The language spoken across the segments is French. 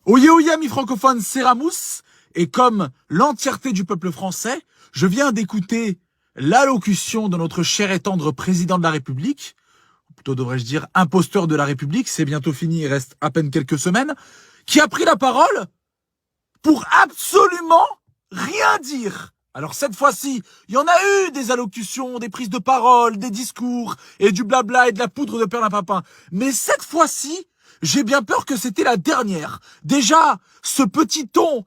Oyez, oyez, amis francophones, c'est Ramous. Et comme l'entièreté du peuple français, je viens d'écouter l'allocution de notre cher et tendre président de la République, ou plutôt devrais-je dire imposteur de la République, c'est bientôt fini, il reste à peine quelques semaines, qui a pris la parole pour absolument rien dire. Alors cette fois-ci, il y en a eu des allocutions, des prises de parole, des discours, et du blabla et de la poudre de perlimpinpin. Mais cette fois-ci, j'ai bien peur que c'était la dernière. Déjà, ce petit ton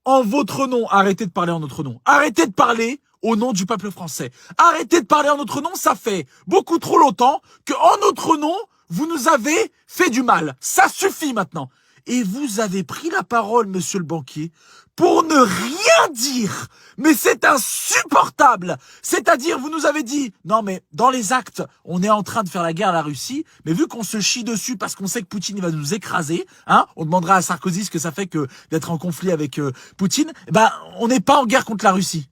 en votre nom, arrêtez de parler en notre nom. Arrêtez de parler au nom du peuple français. Arrêtez de parler en notre nom, ça fait beaucoup trop longtemps que en notre nom, vous nous avez fait du mal. Ça suffit maintenant. Et vous avez pris la parole, monsieur le banquier, pour ne rien dire. Mais c'est insupportable. C'est-à-dire, vous nous avez dit, non mais dans les actes, on est en train de faire la guerre à la Russie, mais vu qu'on se chie dessus parce qu'on sait que Poutine il va nous écraser, hein, on demandera à Sarkozy ce que ça fait que d'être en conflit avec Poutine, ben on n'est pas en guerre contre la Russie.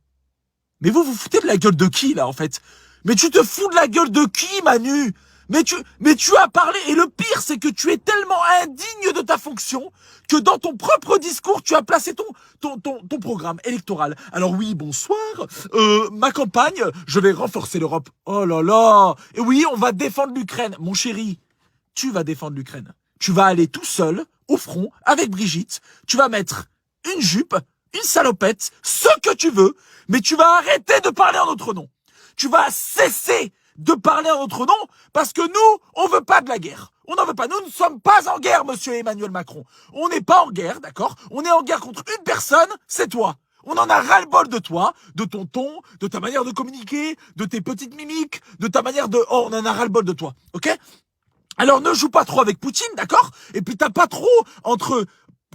Mais vous foutez de la gueule de qui là en fait? Mais tu te fous de la gueule de qui, Manu? Mais tu as parlé, et le pire, c'est que tu es tellement indigne de ta fonction que dans ton propre discours, tu as placé ton programme électoral. Alors oui, bonsoir, ma campagne, je vais renforcer l'Europe. Oh là là, et oui, on va défendre l'Ukraine. Mon chéri, tu vas défendre l'Ukraine. Tu vas aller tout seul, au front, avec Brigitte, tu vas mettre une jupe, une salopette, ce que tu veux, mais tu vas arrêter de parler en notre nom. Tu vas cesser de parler en notre nom, parce que nous, on veut pas de la guerre. On n'en veut pas. Nous ne sommes pas en guerre, monsieur Emmanuel Macron. On n'est pas en guerre, d'accord? On est en guerre contre une personne, c'est toi. On en a ras-le-bol de toi, de ton ton, de ta manière de communiquer, de tes petites mimiques, de ta manière de... Oh, on en a ras-le-bol de toi, ok? Alors ne joue pas trop avec Poutine, d'accord? Et puis t'as pas trop, entre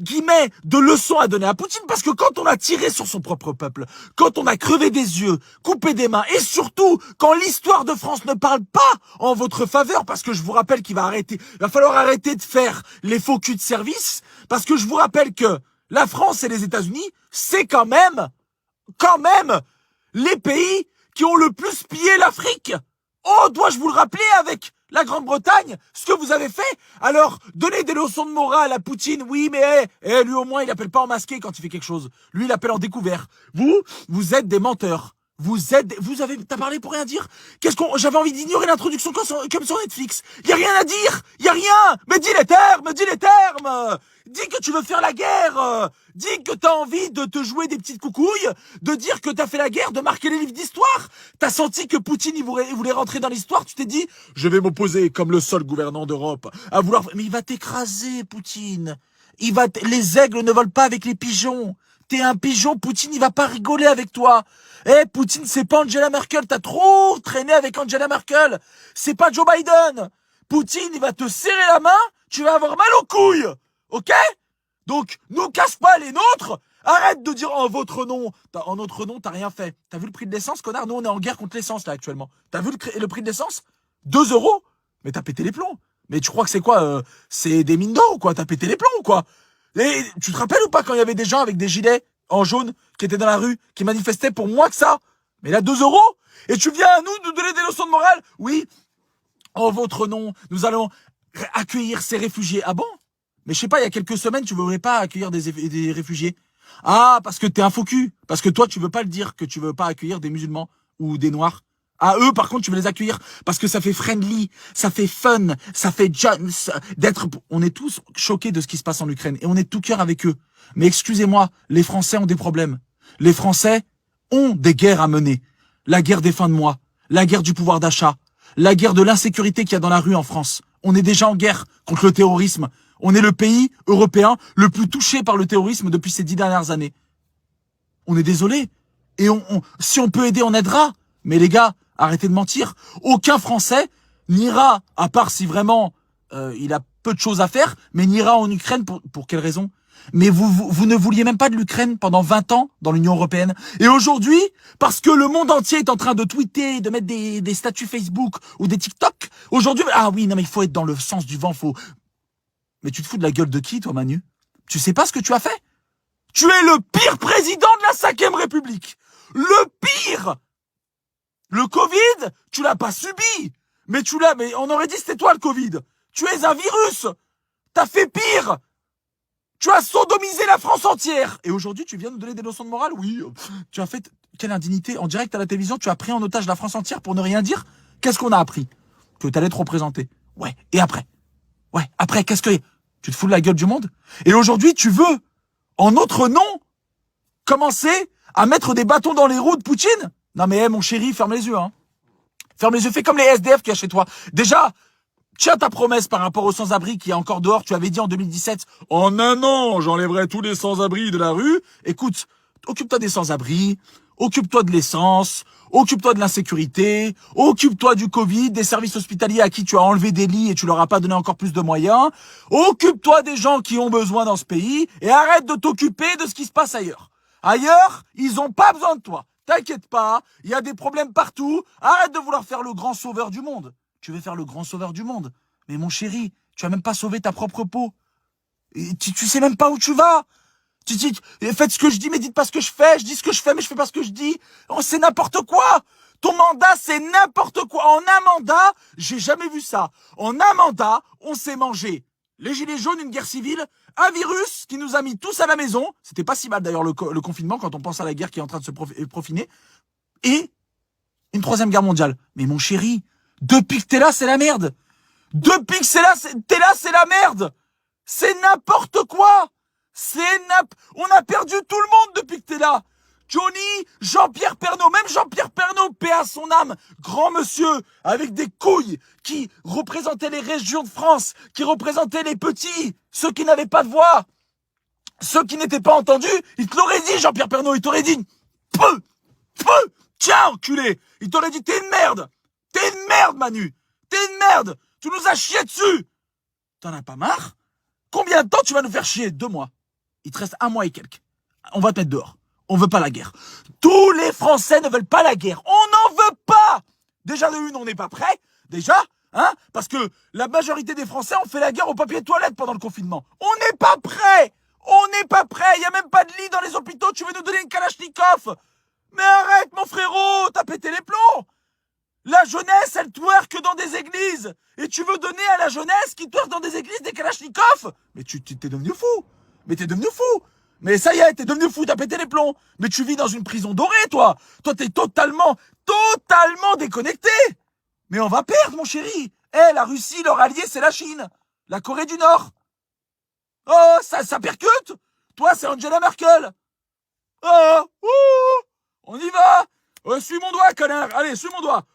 guillemets, de leçons à donner à Poutine, parce que quand on a tiré sur son propre peuple, quand on a crevé des yeux, coupé des mains, et surtout, quand l'histoire de France ne parle pas en votre faveur, parce que je vous rappelle qu'il va falloir arrêter de faire les faux culs de service, parce que je vous rappelle que la France et les États-Unis, c'est quand même, les pays qui ont le plus pillé l'Afrique. Oh, dois-je vous le rappeler avec la Grande-Bretagne, ce que vous avez fait? Alors, donnez des leçons de morale à Poutine, oui, mais lui au moins, il appelle pas en masqué quand il fait quelque chose. Lui, il appelle en découvert. Vous êtes des menteurs. T'as parlé pour rien dire? J'avais envie d'ignorer l'introduction comme sur Netflix. Y a rien à dire! Y a rien! Mais dis les termes! Dis les termes! Dis que tu veux faire la guerre! Dis que t'as envie de te jouer des petites coucouilles, de dire que t'as fait la guerre, de marquer les livres d'histoire! T'as senti que Poutine, il voulait rentrer dans l'histoire, tu t'es dit, je vais m'opposer comme le seul gouvernant d'Europe à vouloir... Mais il va t'écraser, Poutine! Les aigles ne volent pas avec les pigeons! T'es un pigeon, Poutine, il va pas rigoler avec toi. Poutine, c'est pas Angela Merkel, t'as trop traîné avec Angela Merkel. C'est pas Joe Biden. Poutine, il va te serrer la main, tu vas avoir mal aux couilles. Ok? Donc, nous casse pas les nôtres. Arrête de dire en votre nom. En notre nom, t'as rien fait. T'as vu le prix de l'essence, connard? Nous, on est en guerre contre l'essence, là, actuellement. T'as vu le prix de l'essence? 2 euros? Mais t'as pété les plombs. Mais tu crois que c'est quoi? C'est des mines d'or ou quoi? T'as pété les plombs ou quoi? Et tu te rappelles ou pas quand il y avait des gens avec des gilets en jaune qui étaient dans la rue, qui manifestaient pour moins que ça? Mais là, 2 euros? Et tu viens à nous donner des leçons de morale? Oui, en votre nom, nous allons accueillir ces réfugiés. Ah bon? Mais je sais pas, il y a quelques semaines, tu voulais pas accueillir des réfugiés. Ah, parce que t'es un faux cul. Parce que toi, tu veux pas le dire que tu veux pas accueillir des musulmans ou des noirs. Ah, eux, par contre, tu veux les accueillir parce que ça fait friendly, ça fait fun, ça fait Jones d'être... On est tous choqués de ce qui se passe en Ukraine et on est tout cœur avec eux. Mais excusez-moi, les Français ont des problèmes. Les Français ont des guerres à mener. La guerre des fins de mois, la guerre du pouvoir d'achat, la guerre de l'insécurité qu'il y a dans la rue en France. On est déjà en guerre contre le terrorisme. On est le pays européen le plus touché par le terrorisme depuis ces 10 dernières années. On est désolé. Et si on peut aider, on aidera. Mais les gars, arrêtez de mentir. Aucun Français n'ira, à part si vraiment il a peu de choses à faire, mais n'ira en Ukraine pour quelle raison? Mais vous ne vouliez même pas de l'Ukraine pendant 20 ans dans l'Union européenne. Et aujourd'hui, parce que le monde entier est en train de tweeter, de mettre des statuts Facebook ou des TikTok, aujourd'hui, ah oui, non mais il faut être dans le sens du vent, Mais tu te fous de la gueule de qui, toi, Manu? Tu sais pas ce que tu as fait? Tu es le pire président de la 5e République. Le pire! Le Covid, tu l'as pas subi. Mais on aurait dit c'était toi le Covid. Tu es un virus. T'as fait pire. Tu as sodomisé la France entière. Et aujourd'hui, tu viens nous donner des leçons de morale? Oui. Tu as fait... Quelle indignité. En direct à la télévision, tu as pris en otage la France entière pour ne rien dire? Qu'est-ce qu'on a appris? Que t'allais te représenter. Ouais. Et après? Ouais. Après, qu'est-ce que... Tu te fous de la gueule du monde? Et aujourd'hui, tu veux, en notre nom, commencer à mettre des bâtons dans les roues de Poutine? Non mais, mon chéri, ferme les yeux, hein. Ferme les yeux, fais comme les SDF qu'il y a chez toi. Déjà, tiens ta promesse par rapport aux sans-abri qui est encore dehors. Tu avais dit en 2017, en un an, j'enlèverai tous les sans-abri de la rue. Écoute, occupe-toi des sans-abri, occupe-toi de l'essence, occupe-toi de l'insécurité, occupe-toi du Covid, des services hospitaliers à qui tu as enlevé des lits et tu leur as pas donné encore plus de moyens. Occupe-toi des gens qui ont besoin dans ce pays et arrête de t'occuper de ce qui se passe ailleurs. Ailleurs, ils ont pas besoin de toi. T'inquiète pas, il y a des problèmes partout. Arrête de vouloir faire le grand sauveur du monde. Tu veux faire le grand sauveur du monde. Mais mon chéri, tu as même pas sauvé ta propre peau. Et tu sais même pas où tu vas. Faites ce que je dis, mais dites pas ce que je fais. Je dis ce que je fais, mais je fais pas ce que je dis. Oh, c'est n'importe quoi. Ton mandat, c'est n'importe quoi. En un mandat, j'ai jamais vu ça. En un mandat, on s'est mangé les gilets jaunes, une guerre civile, un virus qui nous a mis tous à la maison. C'était pas si mal d'ailleurs le confinement quand on pense à la guerre qui est en train de se profiner. Et une troisième guerre mondiale. Mais mon chéri, depuis que t'es là, c'est la merde. Depuis que t'es là, c'est la merde. C'est n'importe quoi. On a perdu tout le monde depuis que t'es là. Johnny, Jean-Pierre Pernaut, même Jean-Pierre Pernaut, paix à son âme, grand monsieur, avec des couilles, qui représentait les régions de France, qui représentait les petits, ceux qui n'avaient pas de voix, ceux qui n'étaient pas entendus, il te l'aurait dit, Jean-Pierre Pernaut, il t'aurait dit, tiens, enculé, il t'aurait dit, t'es une merde, Manu, t'es une merde, tu nous as chié dessus. T'en as pas marre? Combien de temps tu vas nous faire chier? 2 mois. Il te reste 1 mois et quelques. On va te mettre dehors. On veut pas la guerre. Tous les Français ne veulent pas la guerre. On n'en veut pas. Déjà de une, on n'est pas prêt. Déjà, hein? Parce que la majorité des Français ont fait la guerre au papier de toilette pendant le confinement. On n'est pas prêt. On n'est pas prêt. Il y a même pas de lit dans les hôpitaux. Tu veux nous donner une Kalachnikov? Mais arrête, mon frérot. T'as pété les plombs. La jeunesse, elle twerk dans des églises. Et tu veux donner à la jeunesse qui twerk dans des églises des Kalachnikov? Mais t'es devenu fou. Mais t'es devenu fou. Mais ça y est, t'es devenu fou, t'as pété les plombs. Mais tu vis dans une prison dorée, toi. Toi, t'es totalement déconnecté. Mais on va perdre, mon chéri. La Russie, leur allié, c'est la Chine. La Corée du Nord. Oh, ça percute. Toi, c'est Angela Merkel. Oh, on y va. Suis mon doigt, connard. Allez, suis mon doigt.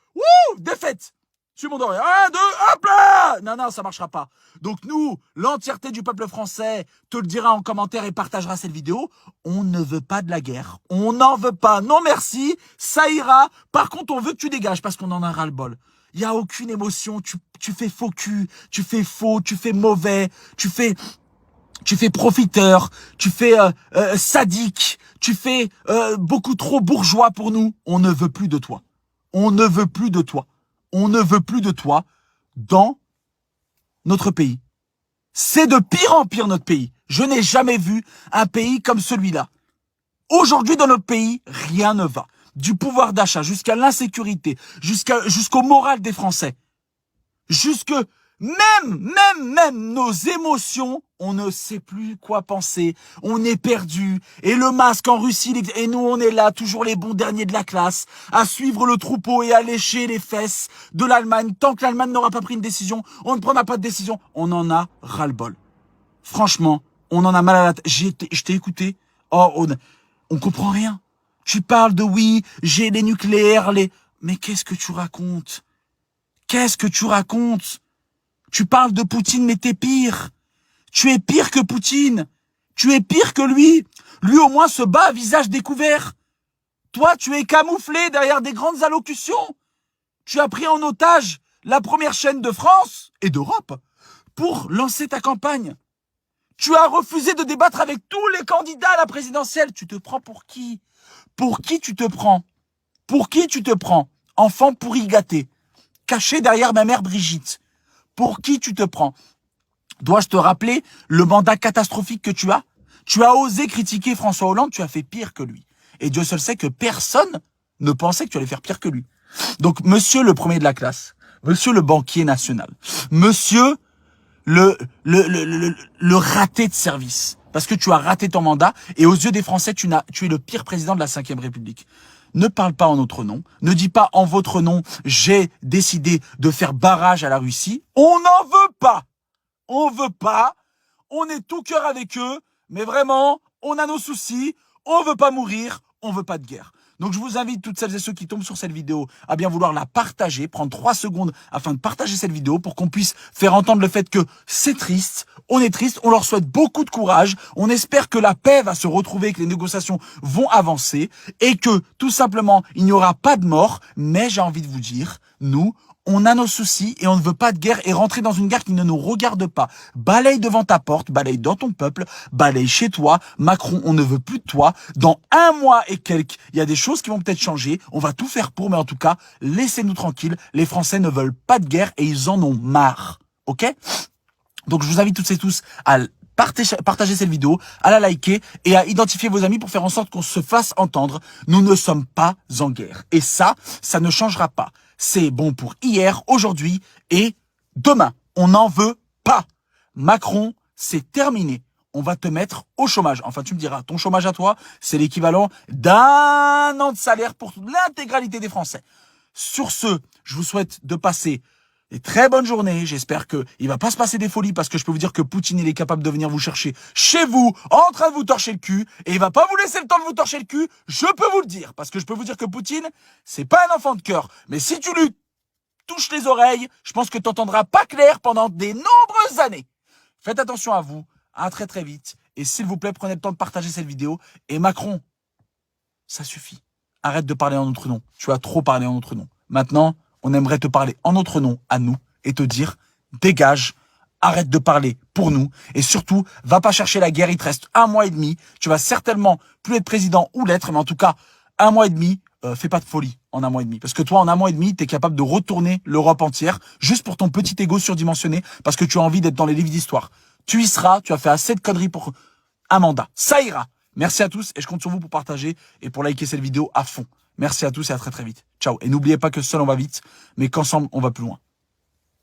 Défaite. Suis mon doigt. 1, 2, hop là. Non, ça marchera pas. Donc nous, l'entièreté du peuple français te le dira en commentaire et partagera cette vidéo. On ne veut pas de la guerre. On n'en veut pas. Non merci, ça ira. Par contre, on veut que tu dégages parce qu'on en a ras-le-bol. Il n'y a aucune émotion. Tu fais faux cul. Tu fais faux. Tu fais mauvais. Tu fais profiteur. Tu fais sadique. Tu fais beaucoup trop bourgeois pour nous. On ne veut plus de toi. On ne veut plus de toi. On ne veut plus de toi dans notre pays. C'est de pire en pire notre pays. Je n'ai jamais vu un pays comme celui-là. Aujourd'hui, dans notre pays, rien ne va. Du pouvoir d'achat jusqu'à l'insécurité, jusqu'au moral des Français. Même nos émotions, on ne sait plus quoi penser. On est perdu. Et le masque en Russie, et nous, on est là, toujours les bons derniers de la classe, à suivre le troupeau et à lécher les fesses de l'Allemagne. Tant que l'Allemagne n'aura pas pris une décision, on ne prendra pas de décision. On en a ras-le-bol. Franchement, on en a mal à la tête. Je t'ai écouté. Oh, on comprend rien. Tu parles de oui, j'ai les nucléaires, Mais qu'est-ce que tu racontes? Qu'est-ce que tu racontes? Tu parles de Poutine, mais t'es pire. Tu es pire que Poutine. Tu es pire que lui. Lui, au moins, se bat à visage découvert. Toi, tu es camouflé derrière des grandes allocutions. Tu as pris en otage la première chaîne de France et d'Europe pour lancer ta campagne. Tu as refusé de débattre avec tous les candidats à la présidentielle. Tu te prends pour qui? Pour qui tu te prends? Pour qui tu te prends? Enfant pourri gâté, caché derrière ma mère Brigitte. Pour qui tu te prends? Dois-je te rappeler le mandat catastrophique que tu as? Tu as osé critiquer François Hollande, tu as fait pire que lui. Et Dieu seul sait que personne ne pensait que tu allais faire pire que lui. Donc, monsieur le premier de la classe, monsieur le banquier national, monsieur le raté de service. Parce que tu as raté ton mandat et aux yeux des Français, tu es le pire président de la Ve République. Ne parle pas en notre nom. Ne dis pas en votre nom, j'ai décidé de faire barrage à la Russie. On n'en veut pas. On veut pas. On est tout cœur avec eux. Mais vraiment, on a nos soucis. On veut pas mourir. On veut pas de guerre. Donc je vous invite, toutes celles et ceux qui tombent sur cette vidéo, à bien vouloir la partager, prendre 3 secondes afin de partager cette vidéo pour qu'on puisse faire entendre le fait que c'est triste, on est triste, on leur souhaite beaucoup de courage, on espère que la paix va se retrouver, que les négociations vont avancer et que tout simplement il n'y aura pas de mort, mais j'ai envie de vous dire, nous, on a nos soucis et on ne veut pas de guerre et rentrer dans une guerre qui ne nous regarde pas. Balaye devant ta porte, balaye dans ton peuple, balaye chez toi. Macron, on ne veut plus de toi. Dans 1 mois et quelques, il y a des choses qui vont peut-être changer. On va tout faire pour, mais en tout cas, laissez-nous tranquilles. Les Français ne veulent pas de guerre et ils en ont marre. Ok ? Donc je vous invite toutes et tous à partager cette vidéo, à la liker et à identifier vos amis pour faire en sorte qu'on se fasse entendre. Nous ne sommes pas en guerre. Et ça ne changera pas. C'est bon pour hier, aujourd'hui et demain. On n'en veut pas. Macron, c'est terminé. On va te mettre au chômage. Enfin, tu me diras, ton chômage à toi, c'est l'équivalent d'1 an de salaire pour l'intégralité des Français. Sur ce, je vous souhaite de passer des très bonnes journées. J'espère qu'il va pas se passer des folies parce que je peux vous dire que Poutine, il est capable de venir vous chercher chez vous, en train de vous torcher le cul, et il va pas vous laisser le temps de vous torcher le cul. Je peux vous le dire parce que je peux vous dire que Poutine, c'est pas un enfant de cœur. Mais si tu lui touches les oreilles, je pense que tu n'entendras pas clair pendant des nombreuses années. Faites attention à vous. À très très vite. Et s'il vous plaît, prenez le temps de partager cette vidéo. Et Macron, ça suffit. Arrête de parler en notre nom. Tu as trop parlé en notre nom. Maintenant, on aimerait te parler en notre nom à nous et te dire, dégage, arrête de parler pour nous et surtout, va pas chercher la guerre, il te reste 1 mois et demi. Tu vas certainement plus être président ou l'être, mais en tout cas, 1 mois et demi, fais pas de folie en 1 mois et demi. Parce que toi, en 1 mois et demi, t'es capable de retourner l'Europe entière juste pour ton petit ego surdimensionné parce que tu as envie d'être dans les livres d'histoire. Tu y seras, tu as fait assez de conneries pour un mandat. Ça ira. Merci à tous et je compte sur vous pour partager et pour liker cette vidéo à fond. Merci à tous et à très très vite. Ciao. Et n'oubliez pas que seul on va vite, mais qu'ensemble on va plus loin.